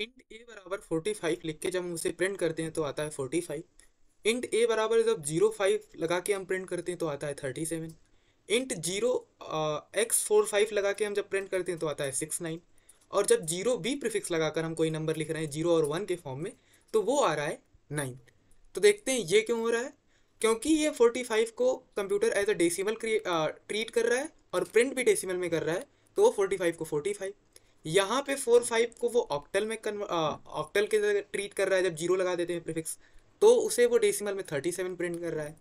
Int ए बराबर 45 लिख के जब हम उसे प्रिंट करते हैं तो आता है 45। इंट ए बराबर जब 05 लगा के हम प्रिंट करते हैं तो आता है 37। इंट 0x45 लगा के हम जब प्रिंट करते हैं तो आता है 69। और जब 0 बी प्रीफिक्स लगाकर हम कोई नंबर लिख रहे हैं 0 और 1 के फॉर्म में तो वो आ रहा है 9। तो देखते हैं ये क्यों हो रहा है। क्योंकि ये 45 को computer as a decimal treat कर रहा है और प्रिंट भी डेसिमल में कर रहा है, तो वो 45 को 45, यहाँ पे 45 को वो ऑक्टल में ऑक्टल के जगह ट्रीट कर रहा है। जब 0 लगा देते हैं प्रीफिक्स तो उसे वो डेसिमल में 37 प्रिंट कर रहा है।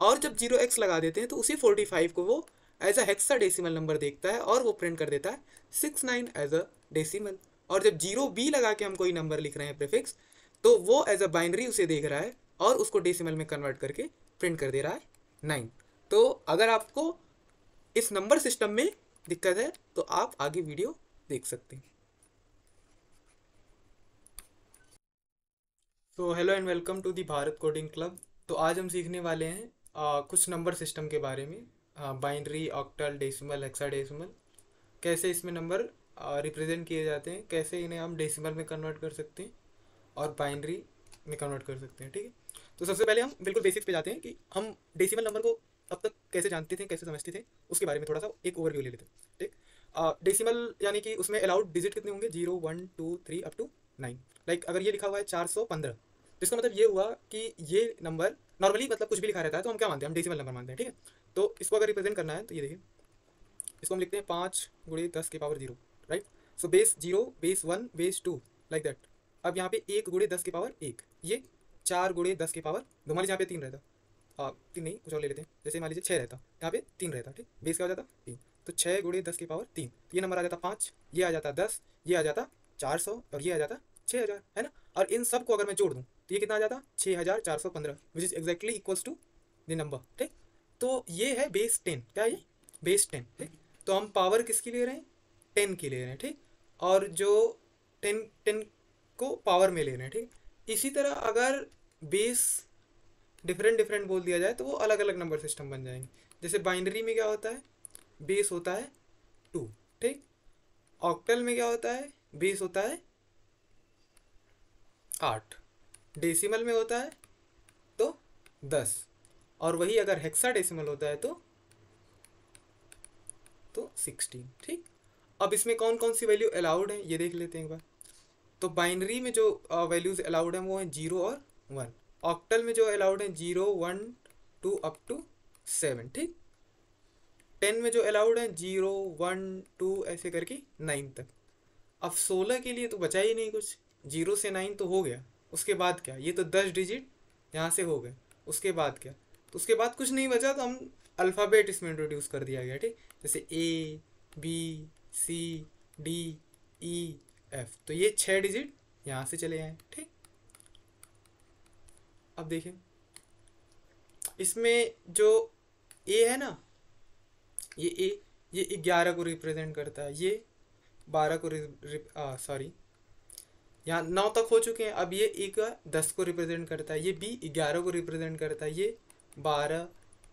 और जब 0x लगा देते हैं तो उसी 45 को वो as a hexadecimal number देखता है और वो प्रिंट कर देता है 69 एज अ डेसिमल। और जब 0b लगा के हम कोई नंबर लिख रहे हैं प्रीफिक्स तो वो एज अ बाइनरी उसे देख रहा है और उसको डेसिमल में कन्वर्ट करके प्रिंट कर दे रहा है 9। तो अगर आपको इस नंबर सिस्टम में दिक्कत है तो आप आगे वीडियो देख सकते हैं। तो hello and welcome to the Bharat coding club. तो आज हम सीखने वाले हैं कुछ नंबर सिस्टम के बारे में, बाइनरी, ऑक्टल, डेसिमल, हेक्साडेसिमल, कैसे इसमें नंबर रिप्रेजेंट किए जाते हैं, कैसे इन्हें हम डेसिमल में कन्वर्ट कर सकते हैं और बाइनरी में कन्वर्ट कर सकते हैं। ठीक है, तो सबसे पहले हम बिल्कुल बेसिक्स पे जाते हैं कि हम डेसिमल नंबर को अब तक कैसे जानते थे, कैसे समझते थे, उसके बारे में थोड़ा सा एक ओवरव्यू ले लेते हैं। ठीक, डेसिमल यानी कि उसमें अलाउड डिजिट कितने होंगे, 0 1 2 3 अप टू 9। लाइक अगर ये लिखा हुआ है 415, तो इसका मतलब ये हुआ कि ये नंबर नॉर्मली मतलब कुछ भी लिखा रहता है तो हम क्या मानते हैं, हम डेसिमल नंबर मानते हैं। ठीक है, तो इसको अगर रिप्रेजेंट करना है तो ये देखिए, इसको हम लिखते हैं 5 × 10⁻⁴, right. So base 0, base 1, base 2, like that. अब यहाँ पे 1 × 10⁻1, ये 4 × 10⁻2, मान लीजिए यहाँ पे 3 रहता, 3 नहीं कुछ और ले लेते हैं, जैसे मान लीजिए 6 रहता, यहाँ पे 3 रहता। ठीक, बेस क्या हो जाता 3, तो 6 × 10⁻3, ये नंबर आ जाता 5, ये आ जाता 10, ये आ जाता 400 और ये आ जाता 6000, है ना। और इन सब को अगर मैं जोड़ दूँ तो ये कितना आ जाता 6415, which is exactly equals to the number. ठीक, तो ये है बेस 10, क्या है ये, बेस 10। ठीक, तो हम पावर किसकी ले रहे हैं, 10 की ले रहे हैं। ठीक, और जो 10 को पावर में ले रहे हैं। ठीक, इसी तरह अगर बेस डिफरेंट डिफरेंट बोल दिया जाए तो वो अलग अलग नंबर सिस्टम बन जाएंगे। जैसे बाइनरी में क्या होता है, बेस होता है 2। ठीक, ऑक्टल में क्या होता है, बेस होता है 8, डेसिमल में होता है तो 10, और वही अगर हेक्सा डेसिमल होता है तो 16। ठीक, अब इसमें कौन कौन सी वैल्यू अलाउड है ये देख लेते हैं एक बार। तो बाइनरी में जो वैल्यूज अलाउड हैं वो हैं 0 और 1। ऑक्टल में जो अलाउड हैं 0 1 2 अप टू 7। ठीक, 10 में जो अलाउड हैं 0 1 2 ऐसे करके 9 तक। अब 16 के लिए तो बचा ही नहीं कुछ, 0 से 9 तो हो गया, उसके बाद क्या, ये तो 10 डिजिट यहाँ से हो गए, उसके बाद क्या, तो उसके बाद कुछ नहीं बचा, तो हम अल्फ़ाबेट इसमें इंट्रोड्यूस कर दिया गया। ठीक, जैसे A B C D E F, तो ये 6 डिजिट यहाँ से चले आए। ठीक, अब देखें इसमें जो A है ना, ये A, ये 11 को रिप्रेजेंट करता है, ये 12 को सॉरी, यहाँ 9 तक हो चुके हैं। अब ये एक 10 को रिप्रेजेंट करता है, ये बी 11 को रिप्रेजेंट करता है, ये 12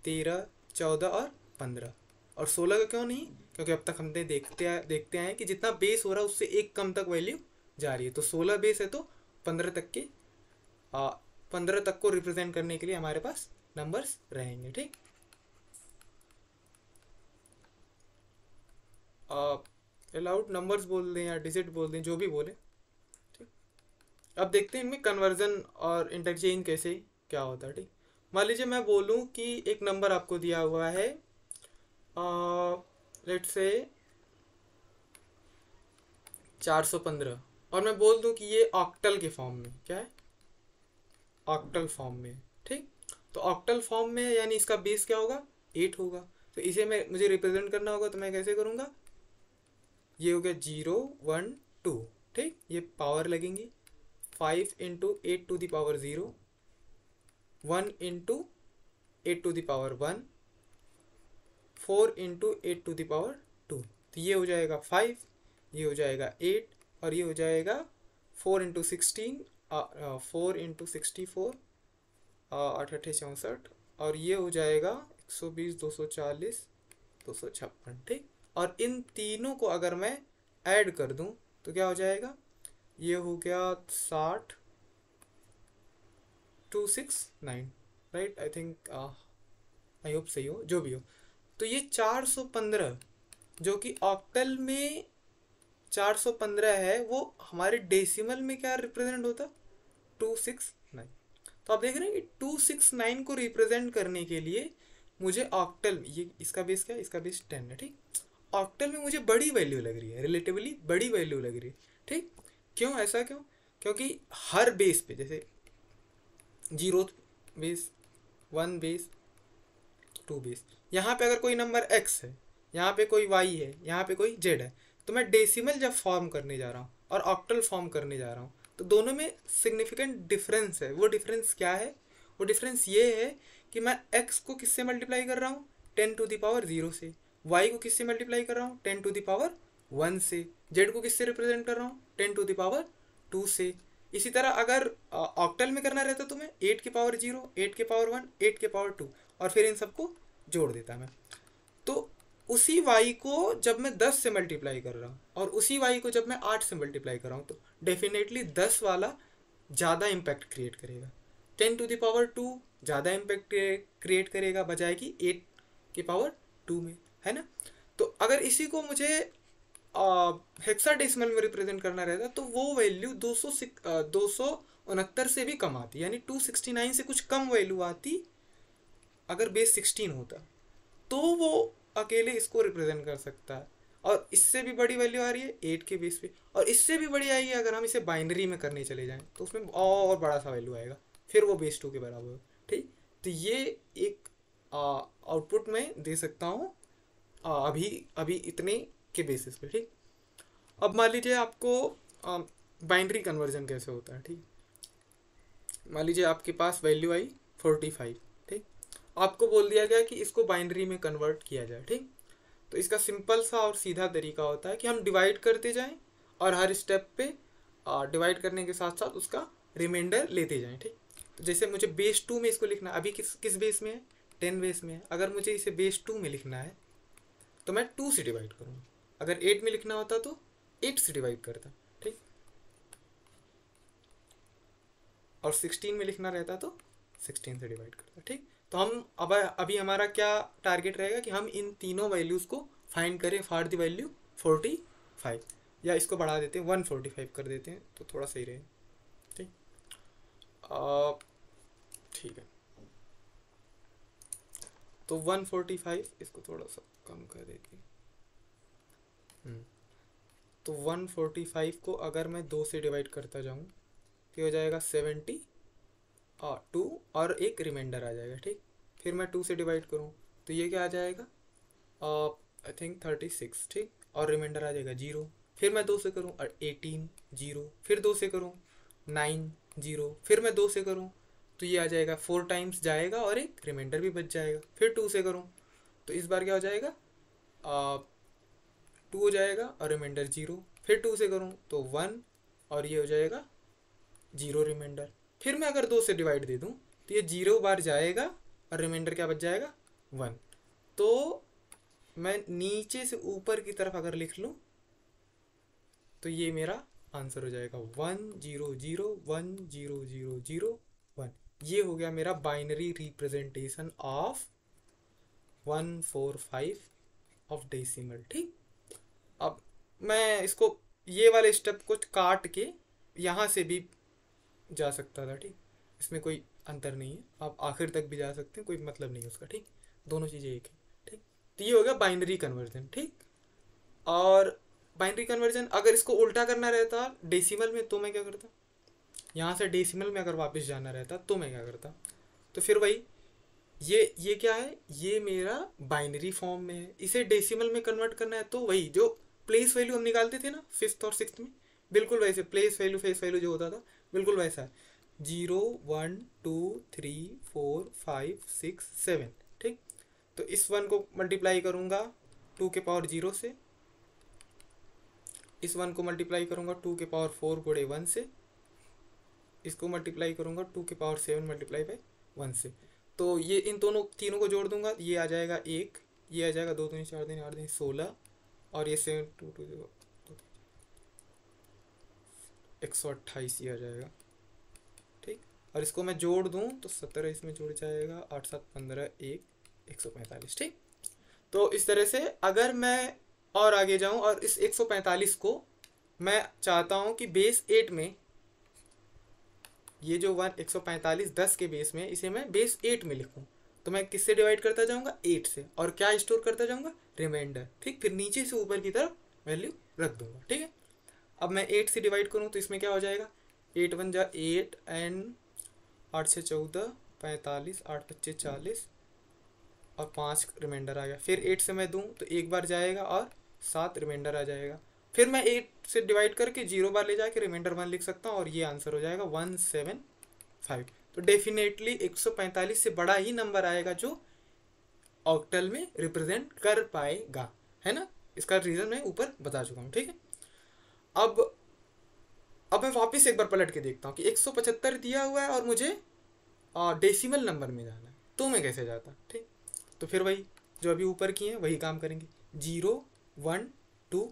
13 14 और 15, और 16 का क्यों नहीं, क्योंकि अब तक हमने देखते आए कि जितना बेस हो रहा है उससे एक कम तक वैल्यू जा रही है। तो 16 बेस है तो 15 तक के 15 तक को रिप्रेजेंट करने के लिए हमारे पास नंबर्स रहेंगे। ठीक, अलाउड नंबर्स बोल दें या डिजिट बोल दें, जो भी बोले। ठीक, अब देखते हैं इनमें कन्वर्जन और इंटरचेंज कैसे क्या होता है। ठीक, मान लीजिए मैं बोलूँ कि एक नंबर आपको दिया हुआ है, लेट्स से 415, और मैं बोल दूँ कि ये ऑक्टल के फॉर्म में, क्या है, ऑक्टल फॉर्म में। ठीक, तो ऑक्टल फॉर्म में यानी इसका बेस क्या होगा, 8 होगा। तो इसे मुझे रिप्रेजेंट करना होगा, तो मैं कैसे करूँगा, ये हो गया 0 1 2। ठीक, ये पावर लगेंगी, 5 × 8⁻0, 1 × 8⁻1, 4 × 8⁻2। तो ये हो जाएगा 5, ये हो जाएगा 8, और ये हो जाएगा 4 × 16, 4 × 64, 8 8 64, और ये हो जाएगा 120 240 256। ठीक, और इन तीनों को अगर मैं ऐड कर दूं तो क्या हो जाएगा, ये हो गया 60 269, right? I think, I hope सही हो, जो भी हो। तो ये 415 जो कि ऑक्टल में 415 है, वो हमारे डेसिमल में क्या रिप्रेजेंट होता? 269। तो आप देख रहे हैं कि 269 को रिप्रेजेंट करने के लिए मुझे ऑक्टल में, ये इसका बेस क्या है? इसका बेस 10 है, ठीक। ऑक्टल में मुझे बड़ी वैल्यू लग रही है, रिलेटिवली बड़ी वैल्यू लग रही है, ठीक। क्यों? ऐसा क्यों? क्योंकि हर बेस पे, जैसे 0 बेस, 1 बेस, 2 बेस, यहाँ पे अगर कोई नंबर x है, यहाँ पे कोई y है, यहाँ पे कोई z है, तो मैं डेसिमल जब फॉर्म करने जा रहा हूँ और ऑक्टल फॉर्म करने जा रहा हूँ, तो दोनों में सिग्निफिकेंट डिफरेंस है। वो डिफरेंस क्या है? वो डिफरेंस ये है कि मैं x को किससे मल्टीप्लाई कर रहा हूँ? 10⁻0 से। y को किससे मल्टीप्लाई कर रहा हूँ? 10⁻1 से। z को किससे रिप्रेजेंट कर रहा हूँ? 10⁻2 से। इसी तरह अगर ऑक्टल में करना रहता तो मैं 8⁻0, 8⁻1, 8⁻2 और फिर इन सबको जोड़ देता मैं। तो उसी y को जब मैं 10 से मल्टीप्लाई कर रहा हूँ और उसी y को जब मैं 8 से मल्टीप्लाई कर रहा हूँ, तो डेफिनेटली 10 वाला ज़्यादा इम्पैक्ट क्रिएट करेगा, 10⁻2 ज़्यादा इम्पैक्ट क्रिएट करेगा बजाय कि 8⁻2 में, है ना? तो अगर इसी को मुझे हेक्साडेसिमल में रिप्रेजेंट करना रहता तो वो वैल्यू 269 से भी कम आती, यानी 269 से कुछ कम वैल्यू आती अगर बेस 16 होता, तो वो अकेले इसको रिप्रेजेंट कर सकता है। और इससे भी बड़ी वैल्यू आ रही है 8 के बेस पे, और इससे भी बड़ी आई है अगर हम इसे बाइनरी में करने चले जाएं तो उसमें और बड़ा सा वैल्यू आएगा, फिर वो बेस 2 के बराबर हो, ठीक। तो ये एक आउटपुट में दे सकता हूँ अभी अभी इतने के बेसिस पे, ठीक। अब मान लीजिए आपको बाइनरी कन्वर्जन कैसे होता है, ठीक। मान लीजिए आपके पास वैल्यू आई 45, ठीक। आपको बोल दिया गया कि इसको बाइनरी में कन्वर्ट किया जाए, ठीक। तो इसका सिंपल सा और सीधा तरीका होता है कि हम डिवाइड करते जाएं और हर स्टेप पे डिवाइड करने के साथ साथ उसका रिमाइंडर लेते जाएं, ठीक। तो जैसे मुझे बेस 2 में इसको लिखना, अभी किस किस बेस में है? 10 बेस में है। अगर मुझे इसे बेस 2 में लिखना है तो मैं 2 से डिवाइड करूँगा। अगर 8 में लिखना होता तो 8 से डिवाइड करता, ठीक। और 16 में लिखना रहता तो 16 से डिवाइड करता, ठीक। तो हम अब अभी हमारा क्या टारगेट रहेगा कि हम इन तीनों वैल्यूज़ को फाइंड करें फॉर द वैल्यू 45, या इसको बढ़ा देते हैं 145 कर देते हैं तो थोड़ा सही रहे, ठीक। ठीक है, तो 145 इसको थोड़ा सा कम कर देते हैं। तो 145 को अगर मैं 2 से डिवाइड करता जाऊँ तो हो जाएगा 72 और एक रिमाइंडर आ जाएगा, ठीक। फिर मैं 2 से डिवाइड करूँ तो ये क्या आ जाएगा? आई थिंक 36, ठीक। और रिमाइंडर आ जाएगा 0। फिर मैं 2 से करूँ 18, 0। फिर 2 से करूँ 9, 0। फिर मैं 2 से करूँ तो ये आ जाएगा 4 टाइम्स जाएगा और एक रिमाइंडर भी बच जाएगा। फिर 2 से करूँ तो इस बार क्या हो जाएगा? 2 हो जाएगा और रिमाइंडर 0। फिर 2 से करूँ तो 1 और ये हो जाएगा 0 रिमाइंडर। फिर मैं अगर 2 से डिवाइड दे दूँ तो ये 0 बार जाएगा और रिमाइंडर क्या बच जाएगा? 1। तो मैं नीचे से ऊपर की तरफ अगर लिख लूँ तो ये मेरा आंसर हो जाएगा 1 0 0 1 0 0 0 1। ये हो गया मेरा binary representation of 145 of decimal, ठीक। अब मैं इसको ये वाले स्टेप को काट के यहाँ से भी जा सकता था, ठीक। इसमें कोई अंतर नहीं है, आप आखिर तक भी जा सकते हैं, कोई मतलब नहीं है उसका, ठीक। दोनों चीज़ें एक है, ठीक। तो ये हो गया बाइनरी कन्वर्जन, ठीक। और बाइनरी कन्वर्जन अगर इसको उल्टा करना रहता डेसिमल में तो मैं क्या करता? यहाँ से डेसिमल में अगर वापस जाना रहता तो मैं क्या करता? तो फिर वही ये क्या है? ये मेरा बाइनरी फॉर्म में है। इसे डेसिमल में कन्वर्ट करना है तो वही जो प्लेस वैल्यू हम निकालते थे ना 5th और 6th में, बिल्कुल वैसे प्लेस वैल्यू फेस वैल्यू जो होता था बिल्कुल वैसा है। 0 1 2 3 4 5 6 7, ठीक। तो इस 1 को मल्टीप्लाई करूँगा 2 के पावर 0 से, इस 1 को मल्टीप्लाई करूँगा 2 के पावर 4 गुणे 1 से, इसको मल्टीप्लाई करूँगा 2 के पावर 7 मल्टीप्लाई बाई 1 से। तो ये इन दोनों तीनों को जोड़ दूंगा, ये आ जाएगा 1, ये आ जाएगा 2 दूनी 4 दूनी 8 दूनी 16, और ये 7 2 2 0 128 ये आ जाएगा, ठीक। और इसको मैं जोड़ दूँ तो 17 इसमें जुड़ जाएगा, 8 7 15 1 145, ठीक। तो इस तरह से अगर मैं और आगे जाऊँ और इस 145 को मैं चाहता हूँ कि बेस 8 में, ये जो 145 10 के बेस में, इसे मैं बेस 8 में लिखूँ, तो मैं किससे डिवाइड करता जाऊँगा, 8 से, और क्या स्टोर करता जाऊँगा, रिमाइंडर, ठीक। फिर नीचे से ऊपर की तरफ वैल्यू रख दूँगा, ठीक है। अब मैं 8 से डिवाइड करूँ तो इसमें क्या हो जाएगा, 8 1 जा 8 एंड 8 6 14 45 8 25 40 और 5 रिमाइंडर आ गया। फिर 8 से मैं दूँ तो एक बार जाएगा और 7 रिमाइंडर आ जाएगा। फिर मैं 8 से डिवाइड करके 0 बार ले जाके रिमाइंडर 1 लिख सकता हूँ और ये आंसर हो जाएगा 175। तो डेफिनेटली 145 से बड़ा ही नंबर आएगा जो ऑक्टल में रिप्रेजेंट कर पाएगा, है ना। इसका रीज़न मैं ऊपर बता चुका हूँ, ठीक है। अब मैं वापस एक बार पलट के देखता हूँ कि 175 दिया हुआ है और मुझे डेसिमल नंबर में जाना है, तो मैं कैसे जाता, ठीक। तो फिर वही जो अभी ऊपर की है वही काम करेंगे। 0 1 2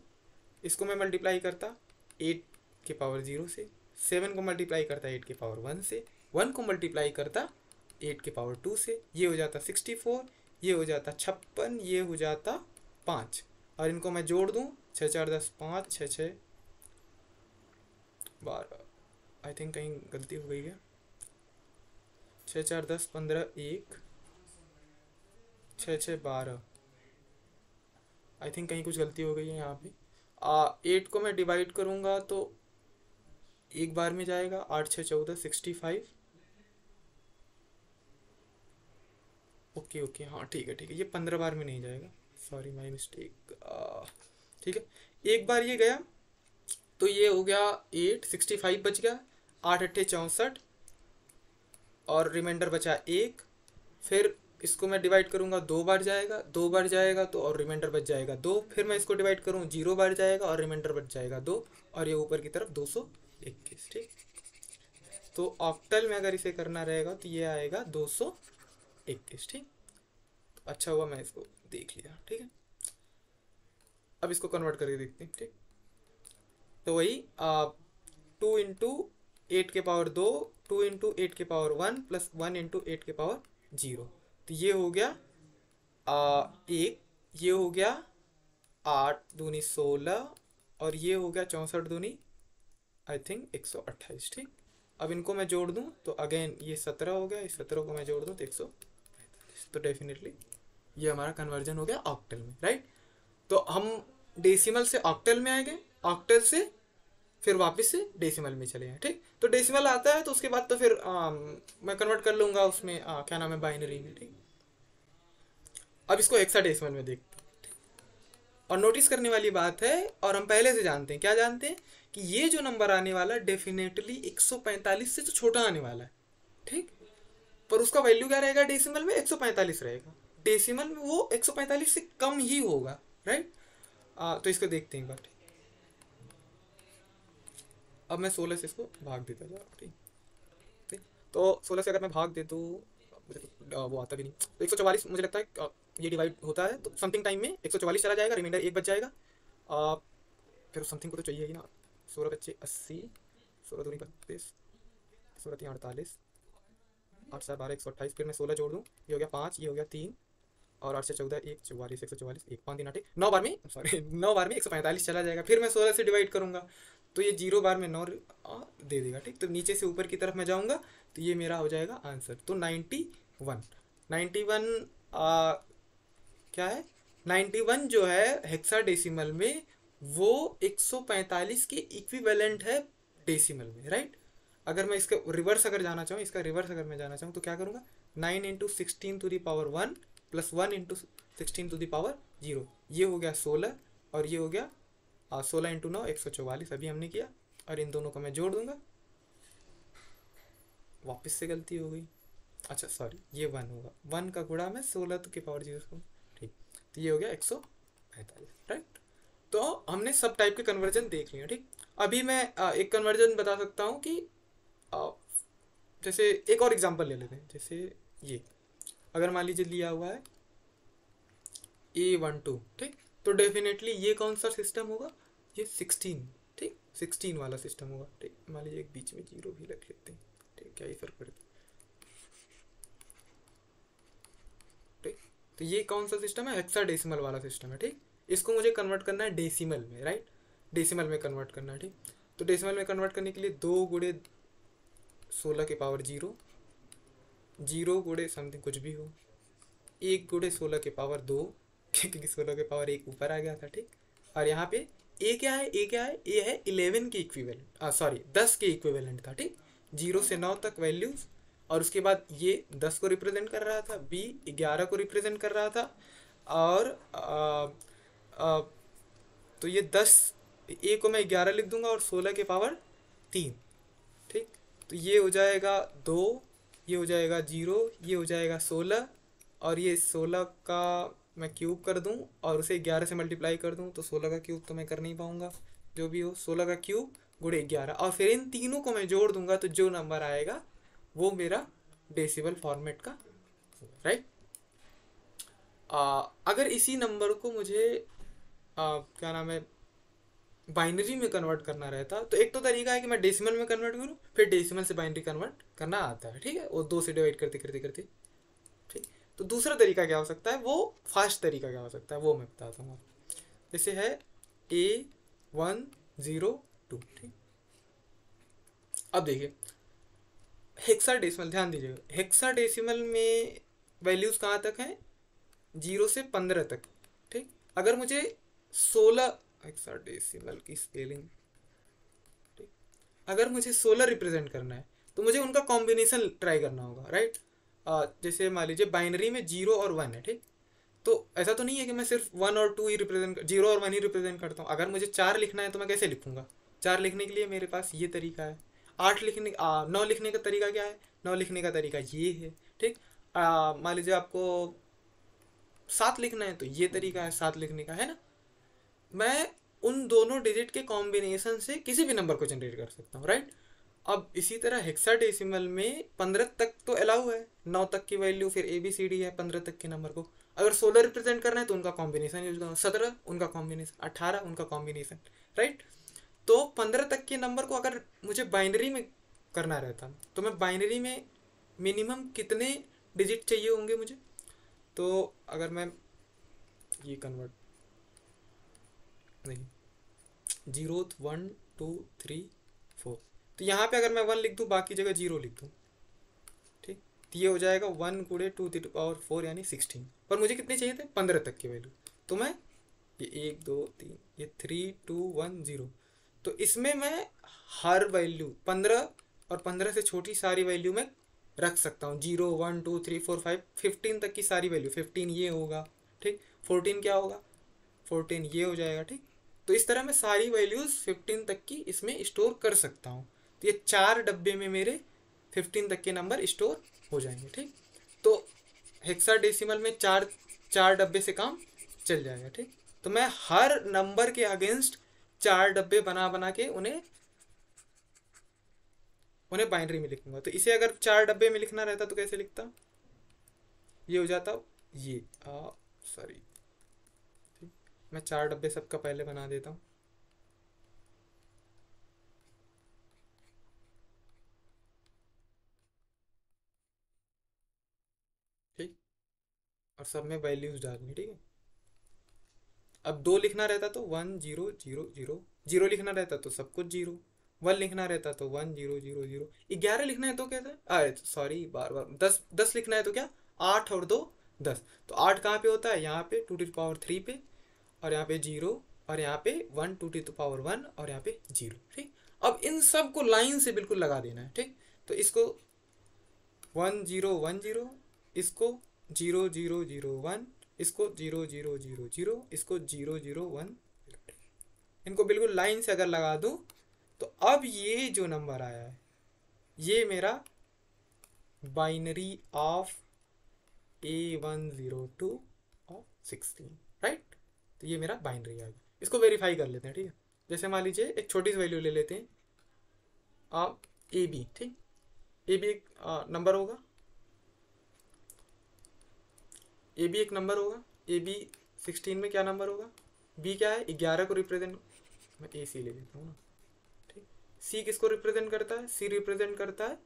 इसको मैं मल्टीप्लाई करता 8 के पावर 0 से, 7 को मल्टीप्लाई करता 8 के पावर 1 से, 1 को मल्टीप्लाई करता 8 के पावर 2 से, ये हो जाता 64, ये हो जाता 56, ये हो जाता 5, और इनको मैं जोड़ दूँ 6 4 10 5 6 6 12, आई थिंक कहीं गलती हो गई है, 6 4 10 15 1 6 6 12, आई थिंक कहीं कुछ गलती हो गई है यहाँ पे। 8 को मैं डिवाइड करूँगा तो एक बार में जाएगा, 8 6 14 65, ओके हाँ ठीक है, ये 15 बार में नहीं जाएगा, सॉरी माय मिस्टेक, ठीक है। एक बार ये गया तो ये हो गया 8 65 बच गया, 8 8 64 और रिमाइंडर बचा 1। फिर इसको मैं डिवाइड करूँगा 2 बार जाएगा, 2 बार जाएगा तो और रिमाइंडर बच जाएगा 2। फिर मैं इसको डिवाइड करूँ 0 बार जाएगा और रिमाइंडर बच जाएगा 2, और ये ऊपर की तरफ 221, ठीक। तो ऑक्टल में अगर इसे करना रहेगा तो ये आएगा 221, ठीक। तो अच्छा हुआ मैं इसको देख लिया, ठीक है। अब इसको कन्वर्ट करके देखते हैं, ठीक। तो वही 2 इंटू 8 के पावर 2, 2 इंटू 8 के पावर 1 प्लस 1 इंटू 8 के पावर 0, तो ये हो गया 1, ये हो गया 8 दूनी 16 और ये हो गया 64 दूनी आई थिंक 128, ठीक। अब इनको मैं जोड़ दूं तो अगेन ये 17 हो गया, इस 17 को मैं जोड़ दूं तो 145। तो डेफिनेटली ये हमारा कन्वर्जन हो गया ऑक्टल में, राइट। तो हम डेसिमल से ऑक्टल में आए गए, ऑक्टल से फिर वापस से डेसिमल में चले हैं, ठीक। तो डेसिमल आता है तो उसके बाद तो फिर मैं कन्वर्ट कर लूँगा उसमें क्या नाम है, बाइनरी में, ठीक। अब इसको हेक्साडेसिमल में देखते हैं, और नोटिस करने वाली बात है, और हम पहले से जानते हैं, क्या जानते हैं कि ये जो नंबर आने वाला है डेफिनेटली 145 से तो छोटा आने वाला है, ठीक। पर उसका वैल्यू क्या रहेगा, डेसिमल में 145 रहेगा, डेसिमल में वो 145 से कम ही होगा, राइट। तो इसको देखते हैं एक बार, अब मैं 16 से इसको भाग देता जा रहा हूँ, ठीक ठीक। तो 16 से अगर मैं भाग दे तो मुझे वो आता भी नहीं, तो 144 मुझे लगता है ये डिवाइड होता है तो समथिंग टाइम में 144 चला जाएगा, रिमाइंडर 1 बच जाएगा, फिर समथिंग को तो चाहिए ही ना। 16 बच्चे 80, 16 दूनी 32, 16 3 48, 8 4 12 128, फिर मैं 16 जोड़ दूँ, ये हो गया 5, ये हो गया 3, और 8 से 14 1 44 144 1 5 3 8 9 बार में, सॉरी 9 बार में 145 चला जाएगा। फिर मैं 16 से डिवाइड करूँगा तो ये 0 बार में 9 दे देगा, ठीक। तो नीचे से ऊपर की तरफ मैं जाऊँगा तो ये मेरा हो जाएगा आंसर, तो 91 क्या है, 91 जो है हेक्साडेसिमल में वो 145 के इक्विवेलेंट है डेसिमल में, राइट। अगर मैं इसका रिवर्स अगर जाना चाहूँ, इसका रिवर्स अगर मैं जाना चाहूँ तो क्या करूँगा, 9 into 16 to the power 1 plus 1 into 16 to the power 0, ये हो गया 16, और ये हो गया 16 इंटू 9 144 अभी हमने किया, और इन दोनों को मैं जोड़ दूंगा, वापस से गलती हो गई, अच्छा सॉरी ये 1 होगा, 1 का गुणा में 16 के पावर 0 को, ठीक। तो ये हो गया 145, राइट। तो हमने सब टाइप के कन्वर्जन देख लिया, ठीक। अभी मैं एक कन्वर्जन बता सकता हूँ कि जैसे एक और एग्जांपल ले लेते हैं, जैसे ये अगर मान लीजिए लिया हुआ है A12, ठीक। तो डेफिनेटली ये कौन सा सिस्टम होगा, ये 16, ठीक। 16 वाला सिस्टम होगा। ठीक, मान लीजिए एक बीच में जीरो भी रख लेते हैं। ठीक, क्या ही फर्क पड़ता है। ठीक, तो ये कौन सा सिस्टम है? हेक्साडेसिमल वाला सिस्टम है। ठीक, इसको मुझे कन्वर्ट करना है डेसिमल में, राइट, डेसिमल में कन्वर्ट करना है। ठीक, तो डेसिमल में कन्वर्ट करने के लिए 2 गुणे 16 के पावर 0, 0 गुणे समथिंग कुछ भी हो, 1 गुणे 16 के पावर 2 क्योंकि 16 के पावर 1 ऊपर आ गया था। ठीक, और यहाँ पे ए क्या है? ए क्या है? ए है 11 के इक्विवेलेंट, सॉरी 10 के इक्विवेलेंट था। ठीक, 0 से 9 तक वैल्यूज, और उसके बाद ये 10 को रिप्रेजेंट कर रहा था, बी 11 को रिप्रेजेंट कर रहा था, और आ, तो ये 10, ए को मैं 11 लिख दूंगा और 16 के पावर 3। ठीक, तो ये हो जाएगा 2, ये हो जाएगा 0, ये हो जाएगा 16, और ये 16 का मैं क्यूब कर दूं और उसे 11 से मल्टीप्लाई कर दूं, तो 16 का क्यूब तो मैं कर नहीं पाऊंगा, जो भी हो 16 का क्यूब गुणे 11, और फिर इन तीनों को मैं जोड़ दूंगा तो जो नंबर आएगा वो मेरा डेसिबल फॉर्मेट का, राइट। अगर इसी नंबर को मुझे क्या नाम है, बाइनरी में कन्वर्ट करना रहता, तो एक तो तरीका है कि मैं डेसिमल में कन्वर्ट करूँ, फिर डेसिमल से बाइनरी कन्वर्ट करना आता है। ठीक है, वो 2 से डिवाइड करते करते करते। ठीक, तो दूसरा तरीका क्या हो सकता है, वो फास्ट तरीका क्या हो सकता है, वो मैं बताता हूँ। जैसे है A102। ठीक, अब देखिए हेक्साडेसिमल, ध्यान दीजिएगा, हेक्साडेसिमल में वैल्यूज कहाँ तक हैं? 0 से 15 तक। ठीक, अगर मुझे 16 हेक्साडेसिमल की स्पेलिंग, ठीक, अगर मुझे 16 रिप्रेजेंट करना है तो मुझे उनका कॉम्बिनेशन ट्राई करना होगा, राइट। जैसे मान लीजिए बाइनरी में 0 और 1 है। ठीक, तो ऐसा तो नहीं है कि मैं सिर्फ 1 और 2 ही रिप्रेजेंट, 0 और 1 ही रिप्रेजेंट करता हूँ। अगर मुझे 4 लिखना है तो मैं कैसे लिखूंगा? 4 लिखने के लिए मेरे पास ये तरीका है। 9 लिखने का तरीका क्या है? 9 लिखने का तरीका ये है। ठीक, मान लीजिए आपको 7 लिखना है तो ये तरीका है 7 लिखने का, है ना। मैं उन दोनों डिजिट के कॉम्बिनेशन से किसी भी नंबर को जनरेट कर सकता हूँ, राइट। अब इसी तरह हेक्साडेसिमल में 15 तक तो अलाउ है, 9 तक की वैल्यू, फिर ABCD है 15 तक के नंबर को। अगर 16 रिप्रेजेंट करना है तो उनका कॉम्बिनेशन यूज करना, 17 उनका कॉम्बिनेशन, 18 उनका कॉम्बिनेशन, राइट। तो 15 तक के नंबर को अगर मुझे बाइनरी में करना रहता तो मैं बाइनरी में मिनिमम कितने डिजिट चाहिए होंगे मुझे? तो अगर मैं ये कन्वर्ट, नहीं, 0 1 2 3 4, तो यहाँ पे अगर मैं 1 लिख दूँ, बाकी जगह 0 लिख दूँ, ठीक, तो ये हो जाएगा 1 गुणे 2 टू पावर 4 यानी 16। पर मुझे कितने चाहिए थे? 15 तक की वैल्यू। तो मैं ये 1 2 3, ये 3 2 1 0, तो इसमें मैं हर वैल्यू 15 और 15 से छोटी सारी वैल्यू में रख सकता हूँ। 0 1 2 3 4 5 15 तक की सारी वैल्यू, 15 ये होगा, ठीक, 14 क्या होगा? 14 ये हो जाएगा, ठीक। तो इस तरह मैं सारी वैल्यूज़ 15 तक की इसमें स्टोर कर सकता हूँ। तो ये 4 डब्बे में मेरे 15 तक के नंबर स्टोर हो जाएंगे, ठीक। तो हेक्साडेसिमल में चार डब्बे से काम चल जाएगा, ठीक। तो मैं हर नंबर के अगेंस्ट 4 डब्बे बना बना के उन्हें बाइनरी में लिखूंगा। तो इसे अगर 4 डब्बे में लिखना रहता तो कैसे लिखता? ये हो जाता, ये सॉरी, मैं 4 डब्बे सबका पहले बना देता हूँ। ठीक, और सब में वैल्यूज डालनी, ठीक है। अब 2 लिखना रहता तो 1 0 0 0, 0 लिखना रहता तो सब कुछ 0, 1 लिखना रहता तो 1 0 0 0, 11 लिखना है तो कैसे, सॉरी बार बार, 10 लिखना है तो क्या, 8 और 2 10। तो 8 कहाँ पे होता है? यहाँ पे 2 टू पावर 3 पे, और यहाँ पे 0, और यहाँ पे 1 2 टू पावर 1, और यहाँ पे 0, ठीक। अब इन सब को लाइन से बिल्कुल लगा देना है, ठीक। तो इसको 1 0 1 0, इसको 0 0 0 1, इसको 0 0 0 0, इसको 0 0 1, इनको बिल्कुल लाइन से अगर लगा दूं तो अब ये जो नंबर आया है ये मेरा binary of A102 of 16, right. तो ये मेरा बाइनरी आ गया। इसको वेरीफाई कर लेते हैं, ठीक है। जैसे मान लीजिए एक छोटी सी वैल्यू ले लेते हैं, आप AB, ठीक। AB एक नंबर होगा, AB एक नंबर होगा। AB 16 में क्या नंबर होगा? B क्या है? 11 को रिप्रेजेंट, मैं AC ले लेता हूँ ना, सी किसको रिप्रेजेंट करता है? सी रिप्रेजेंट करता है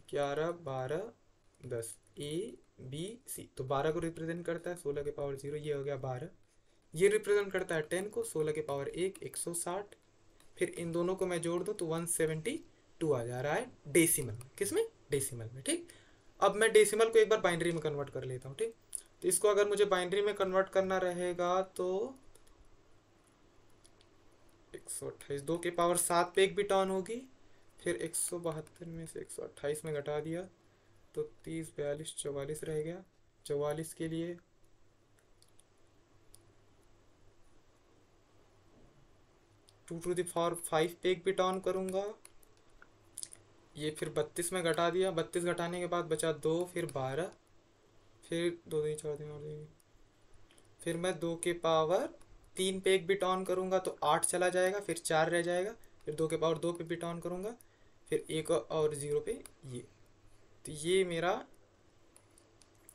11 12 10, ए बी सी। तो 12 को रिप्रेजेंट करता है 16 के पावर 0, ये हो गया 12। ये रिप्रेजेंट करता है 10 को, 16 के पावर 1 160। फिर इन दोनों को मैं जोड़ दूं तो 172 आ जा रहा है डेसिमल। किसमें? डेसिमल में। ठीक, अब मैं डेसिमल को एक बार बाइनरी में कन्वर्ट कर लेता हूँ। ठीक, तो इसको अगर मुझे बाइनरी में कन्वर्ट करना रहेगा तो 128, 2 के पावर 7 पे एक बिट ऑन होगी, फिर 172 में से 128 में घटा दिया तो 30 42 44 रह गया। 44 के लिए 2 टू द पावर 5 पे एक बिट ऑन करूँगा, ये फिर 32 में घटा दिया, 32 घटाने के बाद बचा 2, फिर 12, फिर 2 2 4 2, फिर मैं 2 के पावर 3 पे एक बिट ऑन करूँगा तो 8 चला जाएगा, फिर 4 रह जाएगा, फिर 2 के पावर 2 पे बिट ऑन करूँगा, फिर 1 और 0 पे ये। तो ये मेरा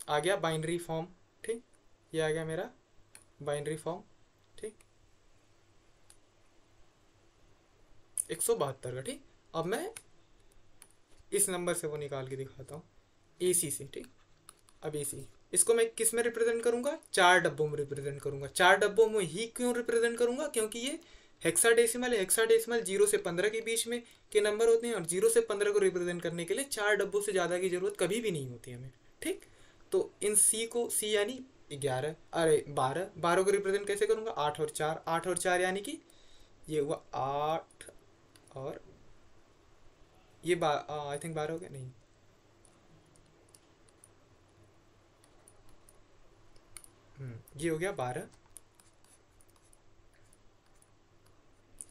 आ गया बाइनरी फॉर्म। ठीक, ये आ गया मेरा बाइनरी फॉर्म। ठीक, 172 का। ठीक, अब मैं इस नंबर से वो निकाल के दिखाता हूँ AC से। ठीक, अब AC इसको मैं किस में रिप्रेजेंट करूंगा? 4 डब्बों में रिप्रेजेंट करूंगा। 4 डब्बों में ही क्यों रिप्रेजेंट करूंगा? क्योंकि ये हेक्साडेसिमल है। हेक्साडेसिमल 0 से 15 के बीच में के नंबर होते हैं और 0 से 15 को रिप्रेजेंट करने के लिए 4 डब्बों से ज़्यादा की जरूरत कभी भी नहीं होती हमें। ठीक, तो इन C यानी 11, अरे 12 को रिप्रेजेंट कैसे करूंगा? 8 और 4, 8 और 4 यानी कि ये हुआ 8 और ये आई थिंक 12 हो गया, नहीं ये हो गया 12।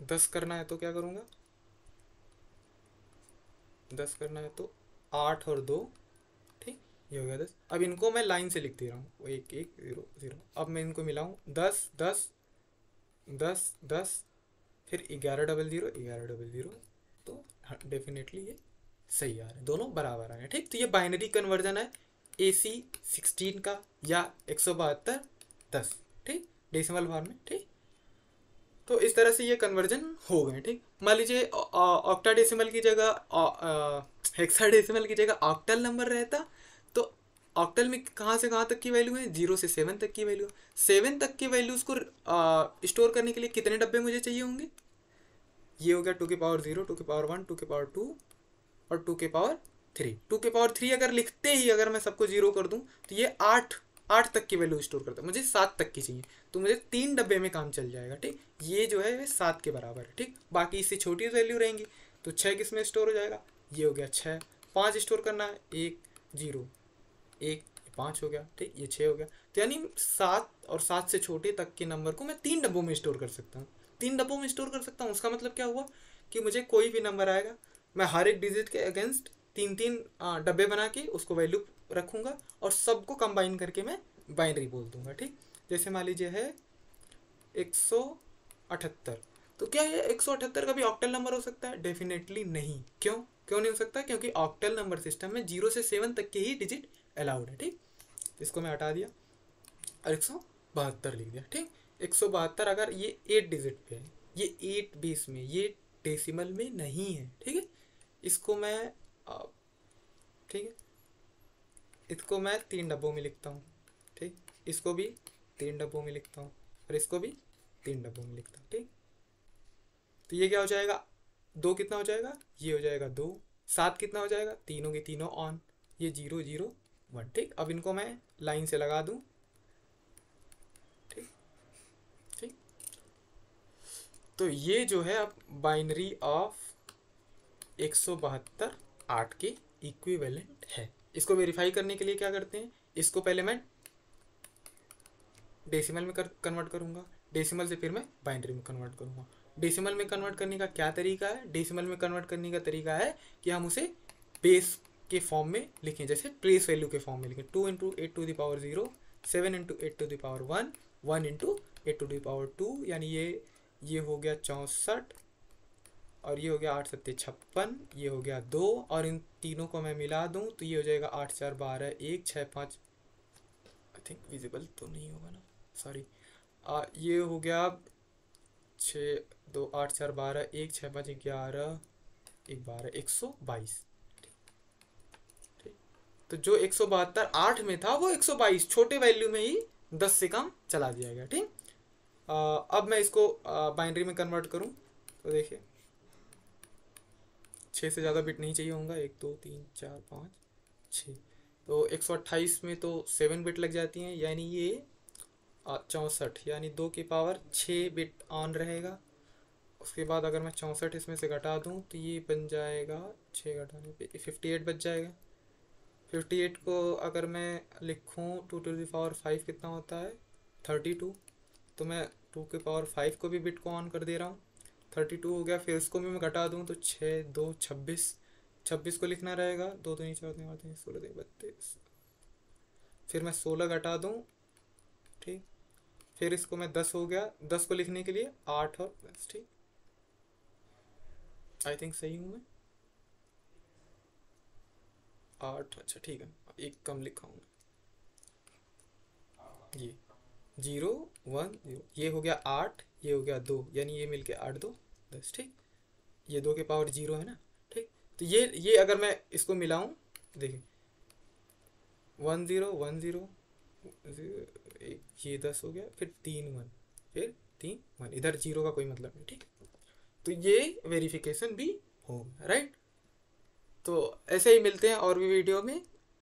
10 करना है तो क्या करूँगा? 10 करना है तो 8 और 2। ठीक, ये हो गया 10। अब इनको मैं लाइन से लिख दे रहा हूँ, 1 1 0 0। अब मैं इनको मिलाऊँ 10 10 10 10, फिर 11 डबल 0 11 डबल 0, तो डेफिनेटली ये सही आ रहा है, दोनों बराबर आ रहे हैं। ठीक, तो ये बाइनरी कन्वर्जन है AC 16 का या 172 10। ठीक, डेसिमल फॉर्म में। ठीक, तो इस तरह से ये कन्वर्जन हो गए। ठीक, मान लीजिए ऑक्टाडेसिमल की जगह हेक्साडेसिमल की जगह ऑक्टल नंबर रहता तो ऑक्टल में कहाँ से कहाँ तक की वैल्यू है? 0 से 7 तक की वैल्यू। 7 तक की वैल्यूज को स्टोर करने के लिए कितने डब्बे मुझे चाहिए होंगे? ये हो गया 2 के पावर 0, 2 के पावर 1, 2 के पावर 2 और 2 के पावर 3। 2 के पावर 3 अगर लिखते ही अगर मैं सबको 0 कर दूं तो ये 8 तक की वैल्यू स्टोर करता है। मुझे 7 तक की चाहिए तो मुझे 3 डब्बे में काम चल जाएगा। ठीक, ये जो है वे 7 के बराबर है। ठीक, बाकी इससे छोटी वैल्यू रहेंगी तो 6 किस में स्टोर हो जाएगा? ये हो गया 6। 5 स्टोर करना है, 1 0 1, 5 हो गया। ठीक, ये 6 हो गया। तो यानी 7 और 7 से छोटे तक के नंबर को मैं 3 डब्बों में स्टोर कर सकता हूँ। 3 डब्बों में स्टोर कर सकता हूँ, उसका मतलब क्या हुआ कि मुझे कोई भी नंबर आएगा मैं हर एक डिजिट के अगेंस्ट 3 डब्बे बना के उसको वैल्यू रखूँगा और सबको कंबाइन करके मैं बाइनरी बोल दूंगा। ठीक, जैसे मान लीजिए है 178, तो क्या ये 178 का भी ऑक्टल नंबर हो सकता है? डेफिनेटली नहीं। क्यों क्यों नहीं हो सकता? क्योंकि ऑक्टल नंबर सिस्टम में 0 से 7 तक के ही डिजिट अलाउड है। ठीक, इसको मैं हटा दिया और 172 लिख दिया। ठीक, 172 अगर ये 8 डिजिट पे है, ये 8 बेस में, ये डेसिमल में नहीं है। ठीक है, इसको मैं ठीक है, इसको मैं 3 डब्बों में लिखता हूँ। ठीक, इसको भी 3 डब्बों में लिखता हूँ और इसको भी 3 डब्बों में लिखता हूँ। ठीक, तो ये क्या हो जाएगा? 2 कितना हो जाएगा? ये हो जाएगा 2। 7 कितना हो जाएगा? तीनों के तीनों ऑन, ये 0 0 1। ठीक, अब इनको मैं लाइन से लगा दूँ। ठीक ठीक, तो ये जो है अब बाइनरी ऑफ 172 8 के इक्विवेलेंट है। इसको वेरीफाई करने के लिए क्या करते हैं? इसको पहले मैं डेसिमल में कन्वर्ट करूंगा, डेसिमल से फिर मैं बाइनरी में कन्वर्ट करूंगा। डेसिमल में कन्वर्ट करने का क्या तरीका है? डेसिमल में कन्वर्ट करने का तरीका है कि हम उसे बेस के फॉर्म में लिखें, जैसे प्लेस वैल्यू के फॉर्म में लिखें। 2 into 8 to the power 0, 7 into 8 to the power 1, 1 into 8 to the power 2, यानी ये हो गया 64 और ये हो गया 8 7 56, ये हो गया 2 और इन तीनों को मैं मिला दूं तो ये हो जाएगा 8 4 12 1 6 5। आई थिंक विजिबल तो नहीं होगा ना, सॉरी। ये हो गया 6 दो आठ चार 12, एक 6 5 11, एक 12, 122। तो जो 172 8 में था वो 122 छोटे वैल्यू में ही 10 से कम चला दिया गया। ठीक। अब मैं इसको बाइनरी में कन्वर्ट करूं तो देखिए 6 से ज़्यादा बिट नहीं चाहिए होगा, 1 2 3 4 5 6। तो 128 में तो 7 बिट लग जाती हैं, यानी ये 64, यानी 2 की पावर 6 बिट ऑन रहेगा। उसके बाद अगर मैं 64 इसमें से घटा दूं तो ये बन जाएगा 6 घटाने पे 58 बच जाएगा। 58 को अगर मैं लिखूं 2 टू द पावर 5 कितना होता है 32। तो मैं 2 के पावर 5 को भी बिट को ऑन कर दे रहा हूँ, 32 हो गया। फिर उसको भी मैं घटा दूँ तो 6 2 26, 26 को लिखना रहेगा 2 2 4 3 8 16 3 32। फिर मैं 16 घटा दूँ, ठीक। फिर इसको मैं 10 हो गया, 10 को लिखने के लिए 8 और 10, ठीक। आई थिंक सही हूँ मैं, 8, अच्छा ठीक है, एक कम लिखा हूँ ये 0 1 0, ये हो गया 8, ये हो गया 2, यानी ये मिलके 8 2 10, ठीक। ये 2 के पावर 0 है ना, ठीक। तो ये अगर मैं इसको मिलाऊं देखिए 1 0 1 0, ये 10 हो गया, फिर 3 1, फिर 3 1, इधर 0 का कोई मतलब नहीं, ठीक। तो ये वेरिफिकेशन भी होगा, राइट। तो ऐसे ही मिलते हैं और भी वीडियो में।